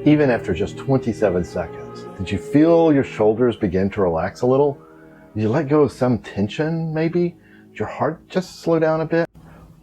even after just 27 seconds? Did you feel your shoulders begin to relax a little? Did you let go of some tension, maybe? Did your heart just slow down a bit?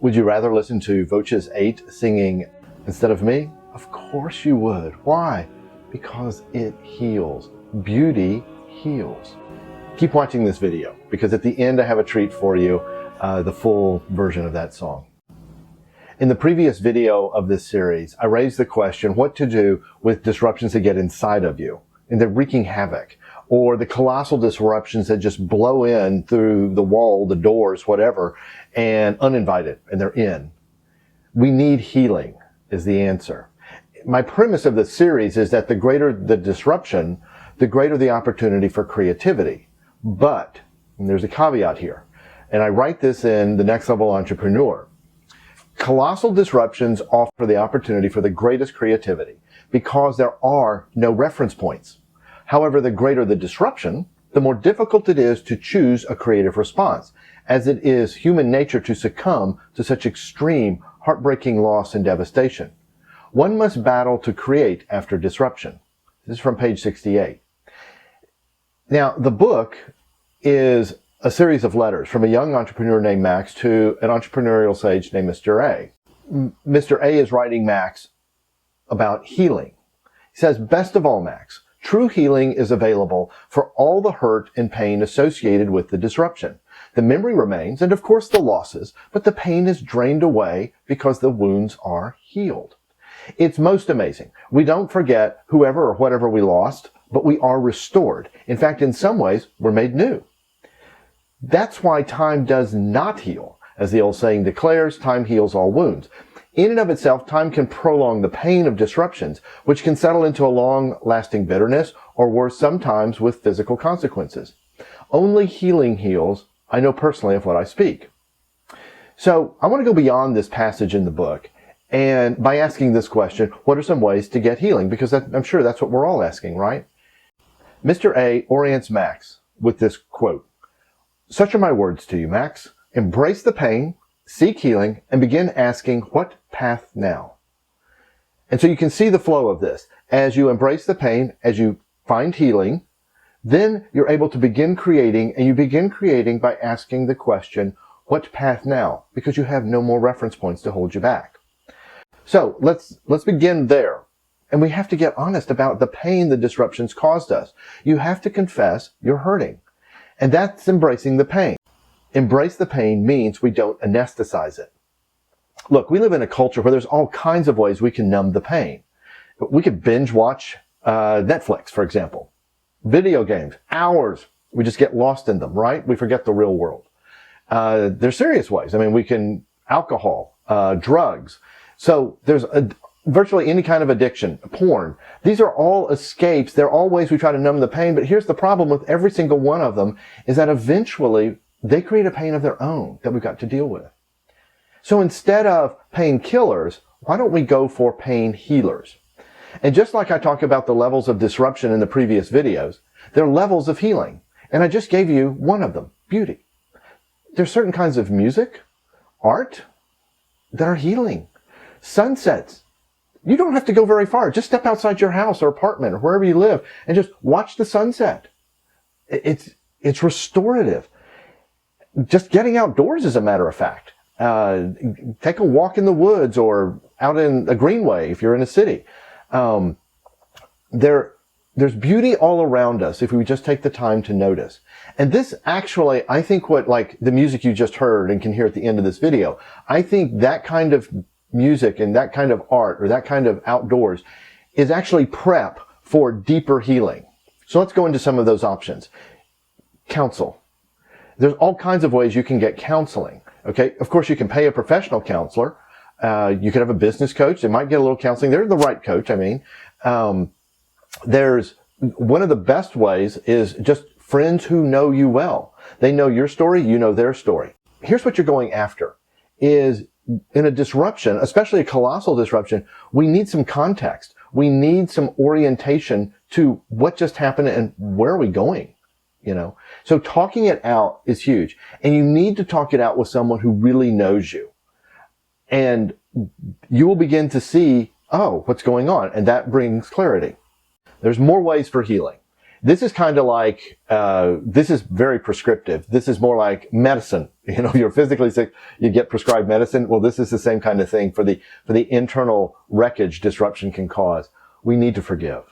Would you rather listen to Voces 8 singing instead of me? Of course you would. Why? Because it heals. Beauty heals. Keep watching this video, because at the end I have a treat for you, the full version of that song. In the previous video of this series, I raised the question what to do with disruptions that get inside of you, and they're wreaking havoc, or the colossal disruptions that just blow in through the wall, the doors, whatever, and uninvited, and they're in. We need healing is the answer. My premise of the series is that the greater the disruption, the greater the opportunity for creativity. But, and there's a caveat here, and I write this in The Next Level Entrepreneur, colossal disruptions offer the opportunity for the greatest creativity because there are no reference points. However, the greater the disruption, the more difficult it is to choose a creative response, as it is human nature to succumb to such extreme, heartbreaking loss and devastation. One must battle to create after disruption. This is from page 68. Now, the book is a series of letters from a young entrepreneur named Max to an entrepreneurial sage named Mr. A. Mr. A is writing Max about healing. He says, best of all, Max, true healing is available for all the hurt and pain associated with the disruption. The memory remains, and of course the losses, but the pain is drained away because the wounds are healed. It's most amazing. We don't forget whoever or whatever we lost, but we are restored. In fact, in some ways, we're made new. That's why time does not heal. As the old saying declares, time heals all wounds. In and of itself, time can prolong the pain of disruptions, which can settle into a long-lasting bitterness, or worse, sometimes with physical consequences. Only healing heals. I know personally of what I speak. So I want to go beyond this passage in the book, and by asking this question, what are some ways to get healing? Because I'm sure that's what we're all asking, right? Mr. A orients Max with this quote. Such are my words to you, Max. Embrace the pain, seek healing, and begin asking, what path now? And so you can see the flow of this. As you embrace the pain, as you find healing, then you're able to begin creating, and you begin creating by asking the question, what path now? Because you have no more reference points to hold you back. So let's begin there. And we have to get honest about the pain the disruptions caused us. You have to confess you're hurting. And that's embracing the pain. Embrace the pain means we don't anesthetize it. Look, we live in a culture where there's all kinds of ways we can numb the pain. We could binge watch Netflix, for example. Video games, hours. We just get lost in them, right? We forget the real world. There's serious ways. I mean, we can alcohol, drugs. So there's virtually any kind of addiction, porn. These are all escapes. They're all ways we try to numb the pain. But here's the problem with every single one of them is that eventually they create a pain of their own that we've got to deal with. So instead of painkillers, why don't we go for pain healers? And just like I talked about the levels of disruption in the previous videos, there are levels of healing. And I just gave you one of them, beauty. There's certain kinds of music, art, that are healing. Sunsets. You don't have to go very far. Just step outside your house or apartment or wherever you live and just watch the sunset. It's restorative. Just getting outdoors, as a matter of fact. Take a walk in the woods or out in a greenway if you're in a city. There's beauty all around us if we just take the time to notice. And this actually, I think like the music you just heard and can hear at the end of this video, I think that kind of music and that kind of art or that kind of outdoors is actually prep for deeper healing. So let's go into some of those options. Counsel. There's all kinds of ways you can get counseling. Okay. Of course, you can pay a professional counselor. You could have a business coach. They might get a little counseling. They're the right coach. I mean, there's one of the best ways is just friends who know you well. They know your story. You know their story. Here's what you're going after is in a disruption, especially a colossal disruption, we need some context. We need some orientation to what just happened and where are we going, you know? So talking it out is huge. And you need to talk it out with someone who really knows you. And you will begin to see oh, what's going on? And that brings clarity. There's more ways for healing. This is kind of like, this is very prescriptive. This is more like medicine. You know, you're physically sick, you get prescribed medicine. Well, this is the same kind of thing for the internal wreckage disruption can cause. We need to forgive.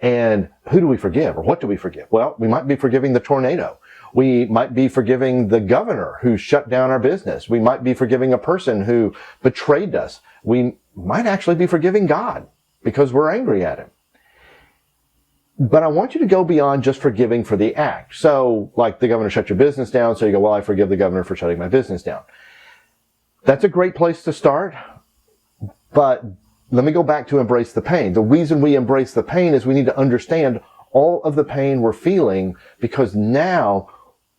And who do we forgive, or what do we forgive? Well, we might be forgiving the tornado. We might be forgiving the governor who shut down our business. We might be forgiving a person who betrayed us. We might actually be forgiving God because we're angry at him. But I want you to go beyond just forgiving for the act. So, like the governor shut your business down, so you go, well, I forgive the governor for shutting my business down. That's a great place to start, but let me go back to embrace the pain. The reason we embrace the pain is we need to understand all of the pain we're feeling, because now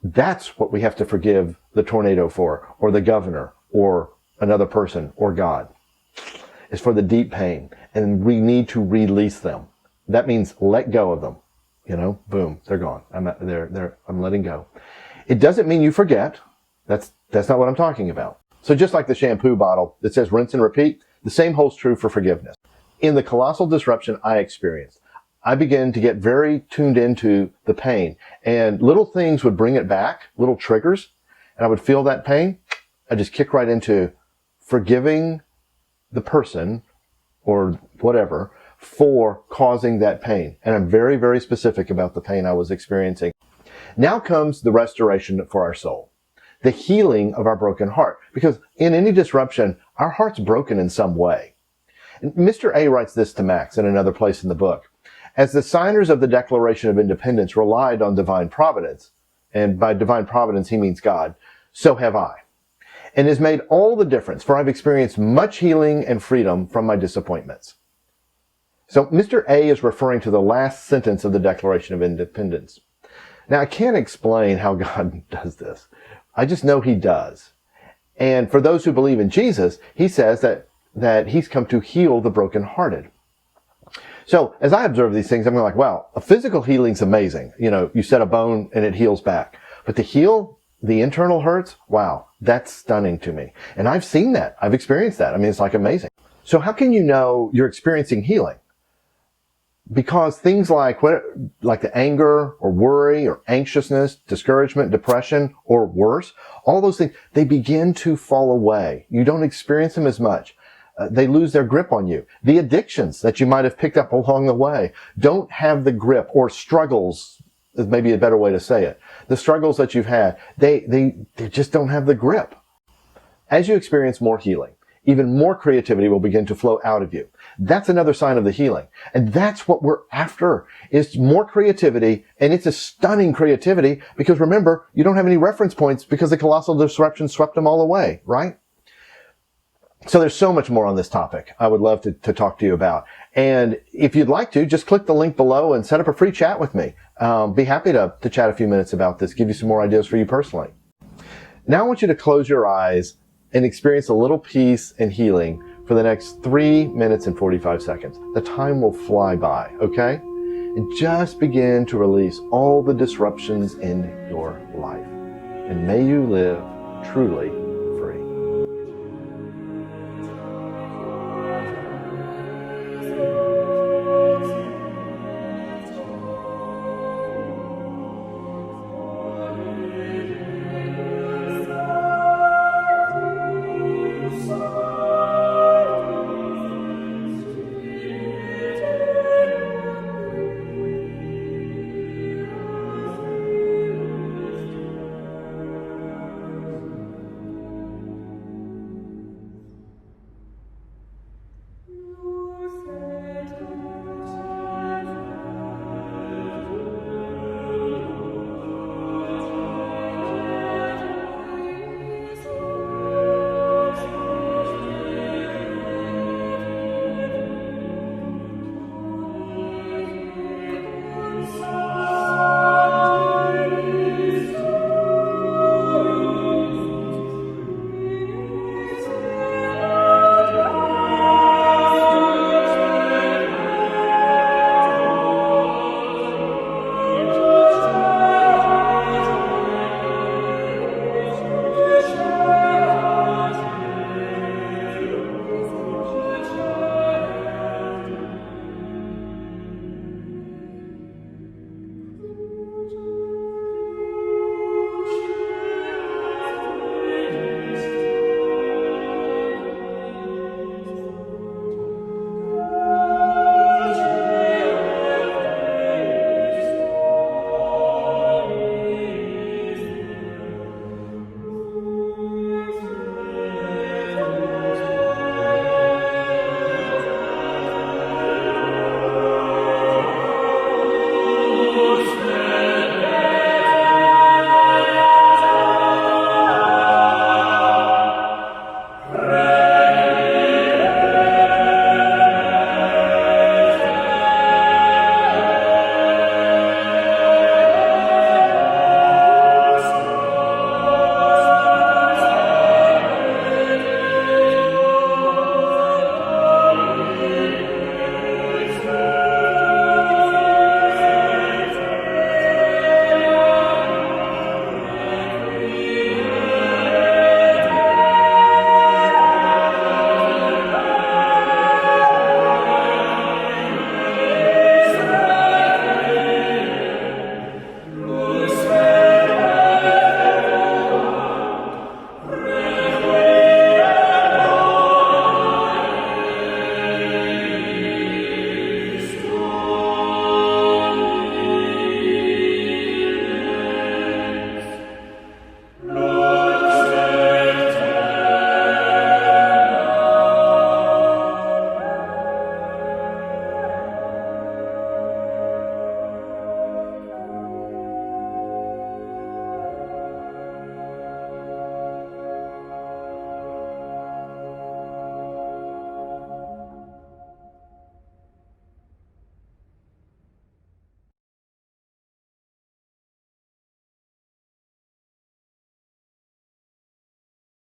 that's what we have to forgive the tornado for, or the governor, or another person, or God. It's for the deep pain, and we need to release them. That means let go of them. You know, boom, they're gone. I'm letting go. It doesn't mean you forget. That's not what I'm talking about. So just like the shampoo bottle that says rinse and repeat, the same holds true for forgiveness. In the colossal disruption I experienced, I began to get very tuned into the pain, and little things would bring it back, little triggers, and I would feel that pain. I just kick right into forgiving the person or whatever for causing that pain. And I'm very, very specific about the pain I was experiencing. Now comes the restoration for our soul, the healing of our broken heart. Because in any disruption, our heart's broken in some way. And Mr. A writes this to Max in another place in the book. As the signers of the Declaration of Independence relied on divine providence, and by divine providence he means God, so have I. And has made all the difference, for I've experienced much healing and freedom from my disappointments. So Mr. A is referring to the last sentence of the Declaration of Independence. Now, I can't explain how God does this. I just know he does. And for those who believe in Jesus, he says that he's come to heal the brokenhearted. So as I observe these things, I'm like, wow, a physical healing's amazing. You know, you set a bone and it heals back. But to heal the internal hurts, wow, that's stunning to me. And I've seen that. I've experienced that. I mean, it's like amazing. So how can you know you're experiencing healing? Because things like the anger or worry or anxiousness, discouragement, depression, or worse, all those things, they begin to fall away. You don't experience them as much. They lose their grip on you. The addictions that you might have picked up along the way don't have the grip, or struggles is maybe a better way to say it. The struggles that you've had, they just don't have the grip. As you experience more healing, even more creativity will begin to flow out of you. That's another sign of the healing. And that's what we're after, is more creativity. And it's a stunning creativity because remember, you don't have any reference points because the colossal disruption swept them all away, right? So there's so much more on this topic I would love to talk to you about. And if you'd like to, just click the link below and set up a free chat with me. Be happy to chat a few minutes about this, give you some more ideas for you personally. Now I want you to close your eyes and experience a little peace and healing for the next 3 minutes and 45 seconds. The time will fly by, okay? And just begin to release all the disruptions in your life. And may you live truly free. Deus